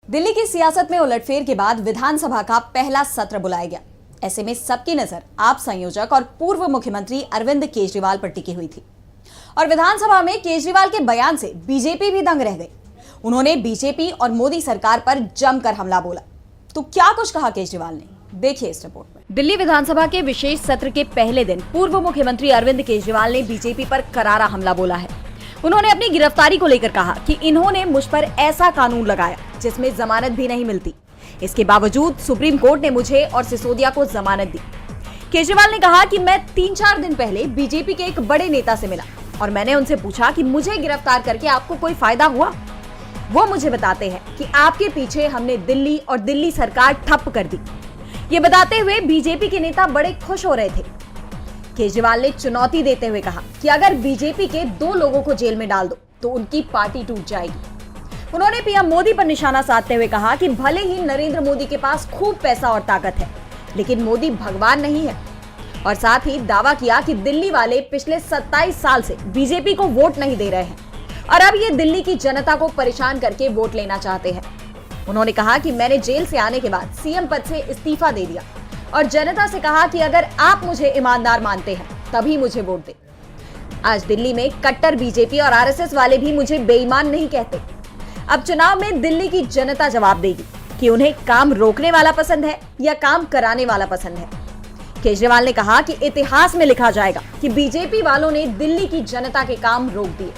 दिल्ली की सियासत में उलटफेर के बाद विधानसभा का पहला सत्र बुलाया गया। ऐसे में सबकी नजर आप संयोजक और पूर्व मुख्यमंत्री अरविंद केजरीवाल पर टिकी हुई थी और विधानसभा में केजरीवाल के बयान से बीजेपी भी दंग रह गई। उन्होंने बीजेपी और मोदी सरकार पर जमकर हमला बोला। तो क्या कुछ कहा केजरीवाल ने, देखिए इस रिपोर्ट में। दिल्ली विधानसभा के विशेष सत्र के पहले दिन पूर्व मुख्यमंत्री अरविंद केजरीवाल ने बीजेपी पर करारा हमला बोला है। उन्होंने अपनी गिरफ्तारी को लेकर कहा कि इन्होंने मुझ पर ऐसा कानून लगाया जिसमें जमानत भी नहीं मिलती। इसके बावजूद सुप्रीम कोर्ट ने मुझे और सिसोदिया को जमानत दी। केजरीवाल ने कहा कि मैं 3-4 दिन पहले बीजेपी के एक बड़े नेता से मिला और मैंने उनसे पूछा कि मुझे गिरफ्तार करके आपको कोई फायदा हुआ। वो मुझे बताते हैं कि आपके पीछे हमने दिल्ली और दिल्ली सरकार ठप कर दी। ये बताते हुए बीजेपी के नेता बड़े खुश हो रहे थे। केजरीवाल ने चुनौती देते हुए कहा कि अगर बीजेपी के 2 लोगों को जेल में डाल दो तो उनकी पार्टी टूट जाएगी। उन्होंने पीएम मोदी पर निशाना साधते हुए कहा कि भले ही नरेंद्र मोदी के पास खूब पैसा और ताकत है, लेकिन मोदी भगवान नहीं है। और साथ ही दावा किया कि दिल्ली वाले पिछले 27 साल से बीजेपी को वोट नहीं दे रहे हैं और अब ये दिल्ली की जनता को परेशान करके वोट लेना चाहते हैं। उन्होंने कहा कि मैंने जेल से आने के बाद सीएम पद से इस्तीफा दे दिया और जनता से कहा कि अगर आप मुझे ईमानदार मानते हैं तभी मुझे वोट दें। आज दिल्ली में कट्टर बीजेपी और आरएसएस वाले भी मुझे बेईमान नहीं कहते। अब चुनाव में दिल्ली की जनता जवाब देगी कि उन्हें काम रोकने वाला पसंद है या काम कराने वाला पसंद है। केजरीवाल ने कहा कि इतिहास में लिखा जाएगा कि बीजेपी वालों ने दिल्ली की जनता के काम रोक दिए।